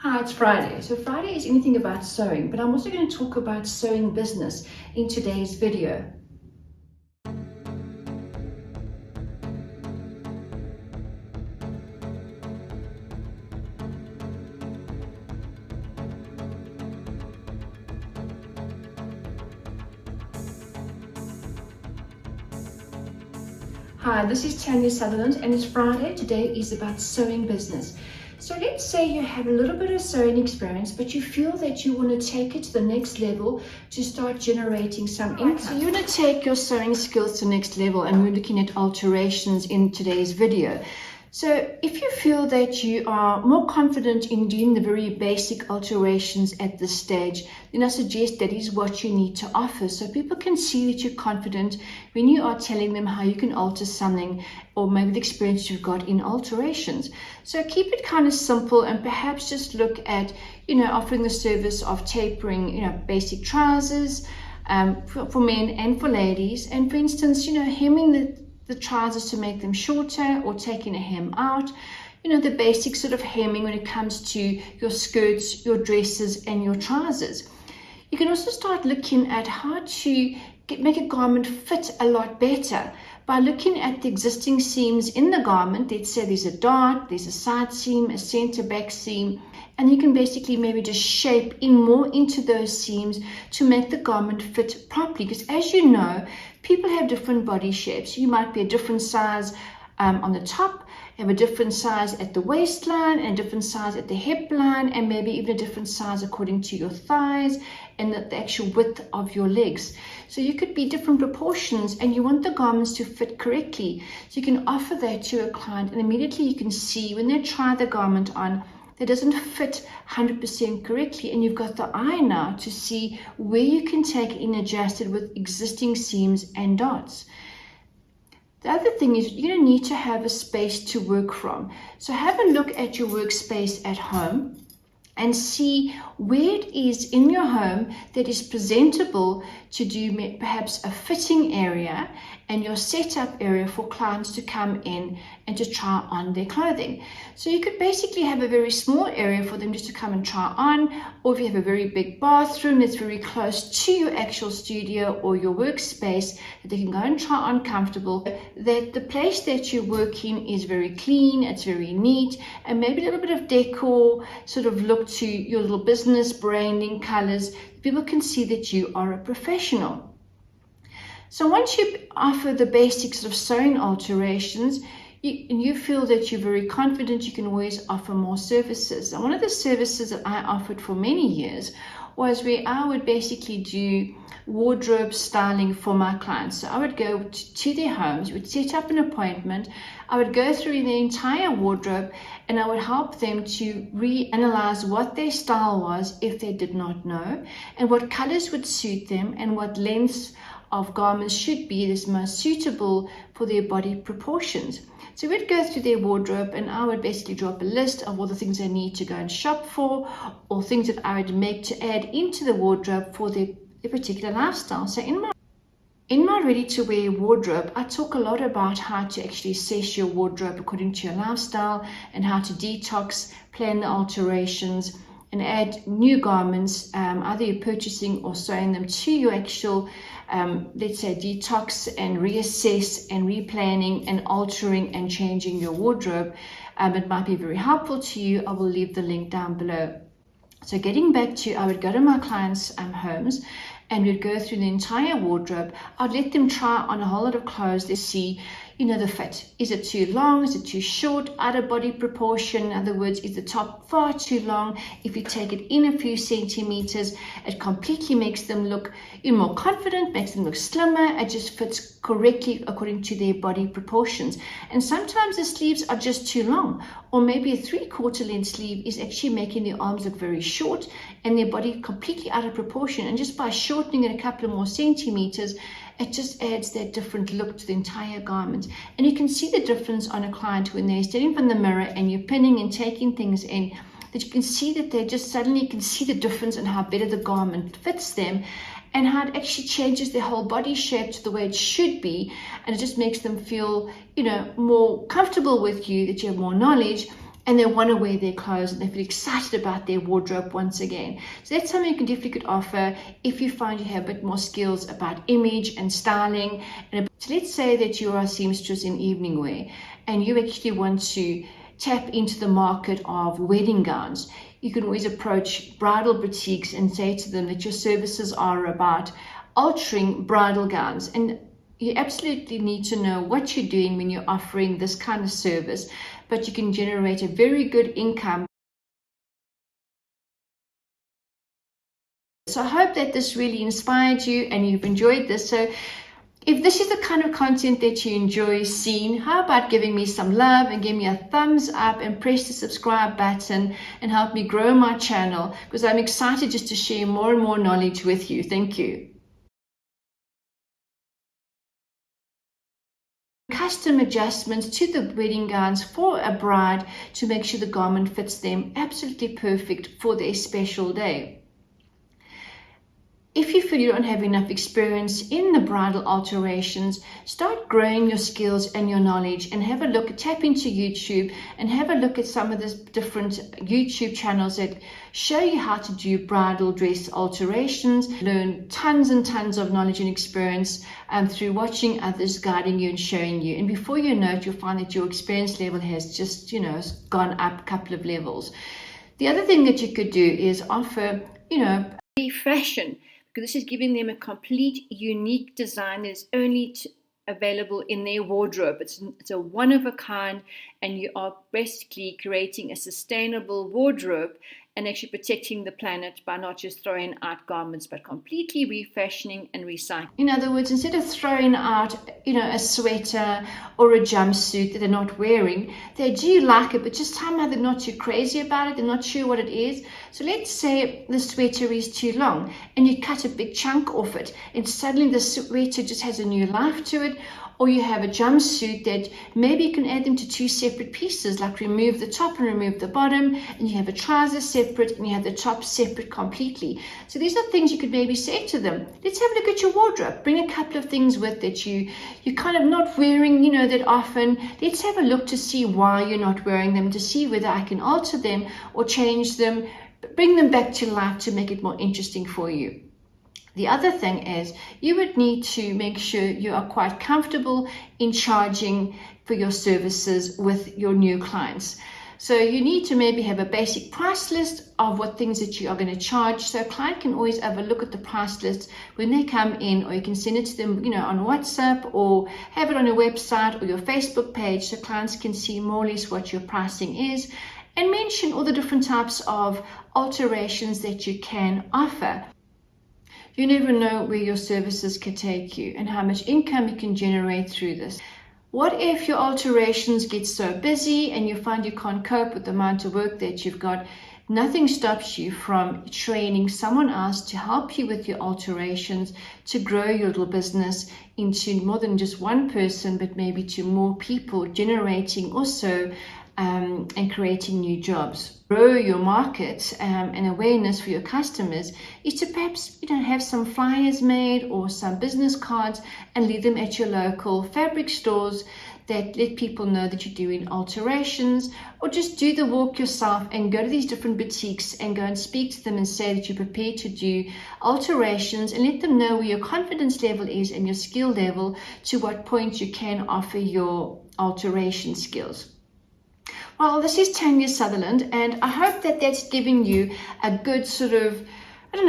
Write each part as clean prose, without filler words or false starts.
Hi, it's Friday. So Friday is anything about sewing, but I'm also going to talk about sewing business in today's video. Hi, this is TANIA Sutherland and it's Friday. Today is about sewing business. So let's say you have a little bit of sewing experience, but you feel that you want to take it to the next level to start generating some income. So you want to take your sewing skills to the next level, and we're looking at alterations in today's video. So if you feel that you are more confident in doing the very basic alterations at this stage, then I suggest that is what you need to offer, so people can see that you're confident when you are telling them how you can alter something, or maybe the experience you've got in alterations. So keep it kind of simple, and perhaps just look at, offering the service of tapering, basic trousers for men and for ladies. And for instance, hemming the trousers to make them shorter, or taking a hem out, the basic sort of hemming when it comes to your skirts, your dresses and your trousers. You can also start looking at how to make a garment fit a lot better by looking at the existing seams in the garment. Let's say there's a dart, there's a side seam, a center back seam, and you can basically maybe just shape in more into those seams to make the garment fit properly. Because as you know, people have different body shapes. You might be a different size on the top, have a different size at the waistline, and a different size at the hip line, and maybe even a different size according to your thighs and the actual width of your legs. So you could be different proportions, and you want the garments to fit correctly. So you can offer that to a client, and immediately you can see when they try the garment on, that doesn't fit 100% correctly, and you've got the eye now to see where you can take it and adjust it with existing seams and dots. The other thing is you're going to need to have a space to work from. So have a look at your workspace at home and see where it is in your home that is presentable to do perhaps a fitting area and your setup area for clients to come in and to try on their clothing. So you could basically have a very small area for them just to come and try on, or if you have a very big bathroom that's very close to your actual studio or your workspace, that they can go and try on comfortable, that the place that you work in is very clean, it's very neat, and maybe a little bit of decor, sort of look to your little business branding, colors. People can see that you are a professional. So once you offer the basic sort of sewing alterations, and you feel that you're very confident, you can always offer more services. And one of the services that I offered for many years was where I would basically do wardrobe styling for my clients. So I would go to their homes, would set up an appointment, I would go through their entire wardrobe, and I would help them to reanalyze what their style was if they did not know, and what colors would suit them, and what lengths of garments should be that's most suitable for their body proportions. So we'd go through their wardrobe, and I would basically drop a list of all the things they need to go and shop for, or things that I would make to add into the wardrobe for their particular lifestyle. So in my ready-to-wear wardrobe, I talk a lot about how to actually assess your wardrobe according to your lifestyle, and how to detox, plan the alterations, and add new garments, either you're purchasing or sewing them to your actual, let's say, detox, and reassess and replanning and altering and changing your wardrobe. It might be very helpful to you. I will leave the link down below. So getting back to, I would go to my clients' homes, and we'd go through the entire wardrobe. I'd let them try on a whole lot of clothes to see, the fit. Is it too long? Is it too short? Out of body proportion? In other words, is the top far too long? If you take it in a few centimeters, it completely makes them look more confident, makes them look slimmer. It just fits correctly according to their body proportions. And sometimes the sleeves are just too long, or maybe a 3/4 length sleeve is actually making their arms look very short and their body completely out of proportion. And just by shortening it a couple of more centimeters, it just adds that different look to the entire garment. And you can see the difference on a client when they're standing in front of the mirror and you're pinning and taking things in, that you can see that they just suddenly can see the difference in how better the garment fits them, and how it actually changes their whole body shape to the way it should be. And it just makes them feel, more comfortable with you, that you have more knowledge, and they want to wear their clothes and they feel excited about their wardrobe once again. So that's something you can definitely could offer if you find you have a bit more skills about image and styling. So let's say that you are a seamstress in evening wear and you actually want to tap into the market of wedding gowns. You can always approach bridal boutiques and say to them that your services are about altering bridal gowns. And you absolutely need to know what you're doing when you're offering this kind of service, but you can generate a very good income. So I hope that this really inspired you and you've enjoyed this. So if this is the kind of content that you enjoy seeing, how about giving me some love and give me a thumbs up and press the subscribe button and help me grow my channel, because I'm excited just to share more and more knowledge with you. Thank you. Custom adjustments to the wedding gowns for a bride to make sure the garment fits them absolutely perfect for their special day. If you feel you don't have enough experience in the bridal alterations, start growing your skills and your knowledge and have a look, tap into YouTube and have a look at some of the different YouTube channels that show you how to do bridal dress alterations. Learn tons and tons of knowledge and experience through watching others, guiding you and showing you. And before you know it, you'll find that your experience level has just, gone up a couple of levels. The other thing that you could do is offer, fashion, because this is giving them a complete unique design that is only available in their wardrobe. It's a one of a kind, and you are basically creating a sustainable wardrobe and actually protecting the planet by not just throwing out garments, but completely refashioning and recycling. In other words, instead of throwing out, a sweater or a jumpsuit that they're not wearing, they do like it, but just somehow they're not too crazy about it, they're not sure what it is. So let's say the sweater is too long and you cut a big chunk off it and suddenly the sweater just has a new life to it. Or you have a jumpsuit that maybe you can add them to two separate pieces, like remove the top and remove the bottom, and you have a trouser separate and you have the top separate completely. So these are things you could maybe say to them. Let's have a look at your wardrobe. Bring a couple of things with that you're kind of not wearing, that often. Let's have a look to see why you're not wearing them, to see whether I can alter them or change them, bring them back to life to make it more interesting for you. The other thing is you would need to make sure you are quite comfortable in charging for your services with your new clients. So you need to maybe have a basic price list of what things that you are going to charge. So a client can always have a look at the price list when they come in, or you can send it to them, on WhatsApp, or have it on your website or your Facebook page so clients can see more or less what your pricing is, and mention all the different types of alterations that you can offer. You never know where your services can take you and how much income you can generate through this. What if your alterations get so busy and you find you can't cope with the amount of work that you've got? Nothing stops you from training someone else to help you with your alterations, to grow your little business into more than just one person, but maybe to more people, generating also and creating new jobs. Grow your market and awareness for your customers is to perhaps have some flyers made or some business cards and leave them at your local fabric stores that let people know that you're doing alterations, or just do the walk yourself and go to these different boutiques and go and speak to them and say that you're prepared to do alterations, and let them know where your confidence level is and your skill level, to what point you can offer your alteration skills. Well, this is TANIA Sutherland, and I hope that that's giving you a good sort of,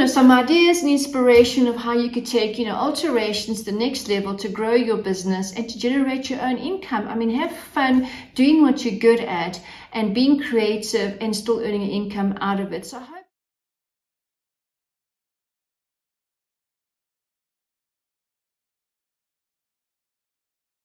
some ideas and inspiration of how you could take, alterations to the next level to grow your business and to generate your own income. Have fun doing what you're good at and being creative and still earning an income out of it. So I hope